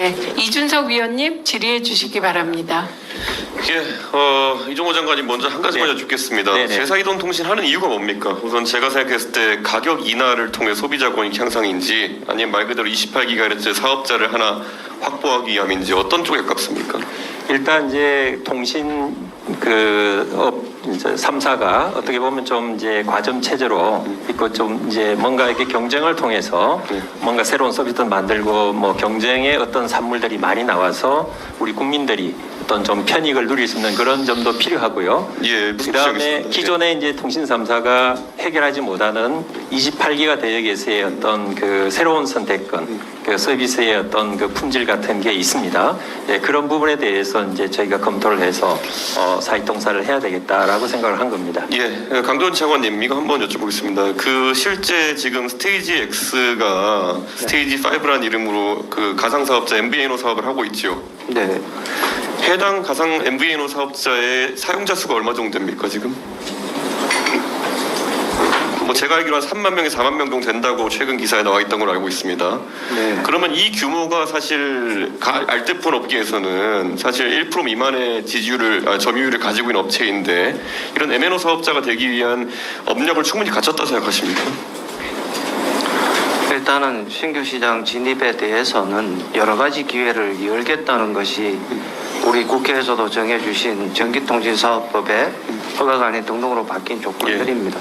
네, 이준석 위원님 질의해 주시기 바랍니다. 예, 이종호 장관님 먼저 한 가지만 여쭙겠습니다. 네네. 제사이동통신 하는 이유가 뭡니까? 우선 제가 생각했을 때 가격 인하를 통해 소비자 권익 향상인지 아니면 말 그대로 28GHz 사업자를 하나 확보하기 위함인지 어떤 쪽에 가깝습니까? 일단 이제 통신 이제 3사가 어떻게 보면 좀 이제 과점 체제로 있고 좀 이제 뭔가 이렇게 경쟁을 통해서 뭔가 새로운 서비스를 만들고 뭐 경쟁의 어떤 산물들이 많이 나와서 우리 국민들이 어떤 좀 편익을 누릴 수 있는 그런 점도 필요하고요. 예, 무슨 그다음에 뜻이겠습니까? 기존의 이제 통신 3사가 해결하지 못하는 28기가 대역에서의 어떤 그 새로운 선택권, 그 서비스의 어떤 그 품질 같은 게 있습니다. 예, 그런 부분에 대해서 이제 저희가 검토를 해서 사익동사를 해야 되겠다라고 생각을 한 겁니다. 예, 강도원 차관님 이거 한번 여쭤보겠습니다. 그 실제 지금 스테이지 X가 스테이지 5라는 이름으로 그 가상사업자 MVNO 사업을 하고 있죠. 네. 해당 가상 MVNO 사업자의 사용자 수가 얼마 정도 됩니까 지금? 뭐 제가 알기로 한 3만 명에 4만 명 정도 된다고 최근 기사에 나와 있던 걸로 알고 있습니다. 네. 그러면 이 규모가 사실 알뜰폰 업계에서는 사실 1% 미만의 점유율을 가지고 있는 업체인데 이런 MNO 사업자가 되기 위한 업력을 충분히 갖췄다 생각하십니까? 일단은 신규 시장 진입에 대해서는 여러 가지 기회를 열겠다는 것이 우리 국회에서도 정해주신 전기통신사업법의 허가관리 등록으로 바뀐 조건들입니다.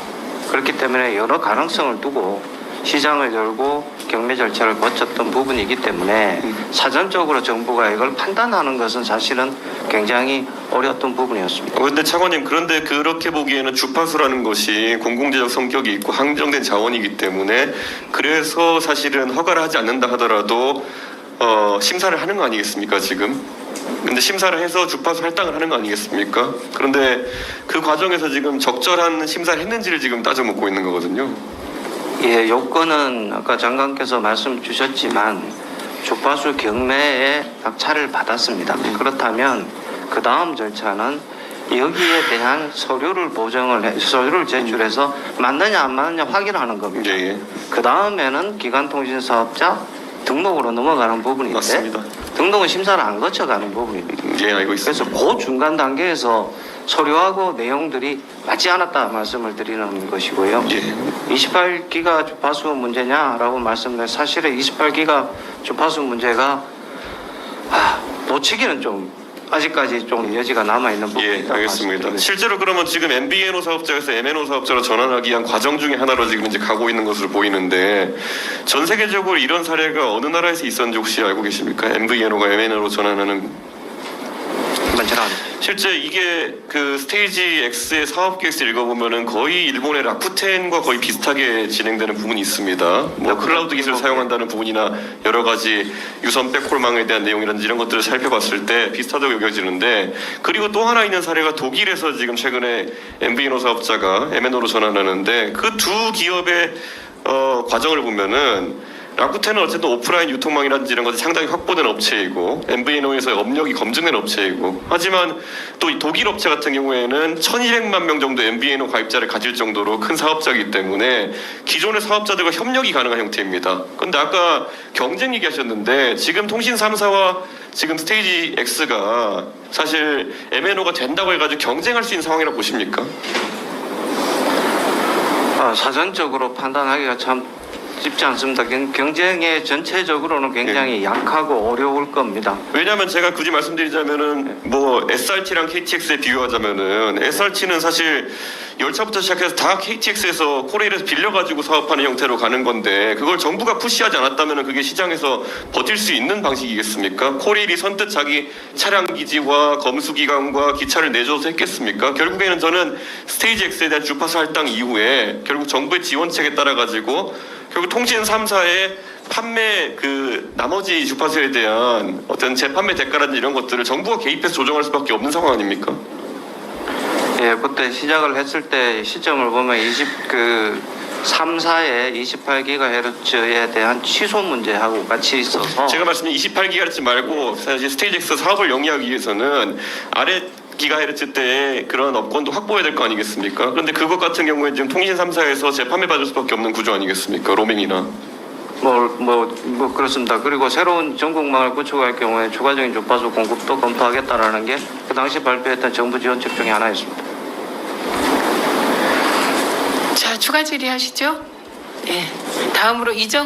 그렇기 때문에 여러 가능성을 두고 시장을 열고 경매 절차를 거쳤던 부분이기 때문에 사전적으로 정부가 이걸 판단하는 것은 사실은 굉장히 어려웠던 부분이었습니다. 그런데 차관님 그런데 그렇게 보기에는 주파수라는 것이 공공재적 성격이 있고 한정된 자원이기 때문에 그래서 사실은 허가를 하지 않는다 하더라도 심사를 하는 거 아니겠습니까 지금? 근데 심사를 해서 주파수 할당을 하는 거 아니겠습니까? 그런데 그 과정에서 지금 적절한 심사를 했는지를 지금 따져 묻고 있는 거거든요. 예, 요건은 아까 장관께서 말씀 주셨지만 주파수 경매에 낙찰을 받았습니다. 그렇다면 그 다음 절차는 여기에 대한 서류를 제출해서 맞느냐 안 맞느냐 확인하는 겁니다. 예. 그 다음에는 기간통신사업자 등록으로 넘어가는 부분인데 맞습니다. 등록은 심사를 안 거쳐가는 부분입니다. 예, 알고 있습니다. 그래서 그 중간 단계에서 서류하고 내용들이 맞지 않았다 말씀을 드리는 것이고요. 예. 28기가 주파수 문제냐라고 말씀드렸는데 사실은 28기가 주파수 문제가 놓치기는 좀 아직까지 좀 여지가 남아있는 부분이 예, 있다고 알겠습니다. 말씀드리겠습니다. 실제로 그러면 지금 MVNO 사업자에서 MNO 사업자로 전환하기 위한 과정 중에 하나로 지금 이제 가고 있는 것으로 보이는데 전 세계적으로 이런 사례가 어느 나라에서 있었는지 혹시 알고 계십니까? MVNO가 MNO로 전환하는 실제 이게 그 스테이지 X의 사업 계획서 읽어보면은 거의 일본의 라쿠텐과 거의 비슷하게 진행되는 부분이 있습니다. 뭐 클라우드 기술을 사용한다는 부분이나 여러 가지 유선 백홀망에 대한 내용이라든지 이런 것들을 살펴봤을 때 비슷하다고 여겨지는데 그리고 또 하나 있는 사례가 독일에서 지금 최근에 MVNO 사업자가 MNO로 전환하는데 그 두 기업의 과정을 보면은 라쿠텐은 어쨌든 오프라인 유통망이라든지 이런 것이 상당히 확보된 업체이고 MVNO에서 업력이 검증된 업체이고 하지만 또 이 독일 업체 같은 경우에는 1200만 명 정도 MVNO 가입자를 가질 정도로 큰 사업자이기 때문에 기존의 사업자들과 협력이 가능한 형태입니다. 그런데 아까 경쟁 얘기하셨는데 지금 통신 3사와 지금 스테이지 X가 사실 MNO가 된다고 해가지고 경쟁할 수 있는 상황이라고 보십니까? 사전적으로 판단하기가 참 쉽지 않습니다. 경쟁에 전체적으로는 굉장히 약하고 어려울 겁니다. 왜냐하면 제가 굳이 말씀드리자면은 뭐 SRT랑 KTX에 비교하자면은 SRT는 사실 열차부터 시작해서 다 KTX에서 코레일에서 빌려가지고 사업하는 형태로 가는 건데 그걸 정부가 푸시하지 않았다면은 그게 시장에서 버틸 수 있는 방식이겠습니까? 코레일이 선뜻 자기 차량 기지와 검수기관과 기차를 내줘서 했겠습니까? 결국에는 저는 스테이지 X에 대한 주파수 할당 이후에 결국 정부의 지원책에 따라 가지고 결국 통신 3사의 판매 나머지 주파수에 대한 어떤 재판매 대가라든지 이런 것들을 정부가 개입해서 조정할 수밖에 없는 상황 아닙니까? 예, 그때 시작을 했을 때 시점을 보면 3사의 28GHz에 대한 취소 문제하고 같이 있어서 제가 말씀드린 28GHz 말고 사실 스테이지 X 사업을 영위하기 위해서는 아래 기가헤르츠 때의 그런 업권도 확보해야 될 거 아니겠습니까? 그런데 그것 같은 경우에 지금 통신 3사에서 재판매 받을 수밖에 없는 구조 아니겠습니까? 로밍이나. 그렇습니다. 그리고 새로운 전국망을 구축할 경우에 추가적인 주파수 공급도 검토하겠다라는 게 그 당시 발표했던 정부 지원책 중에 하나였습니다. 자, 추가 질의하시죠. 네. 다음으로 이정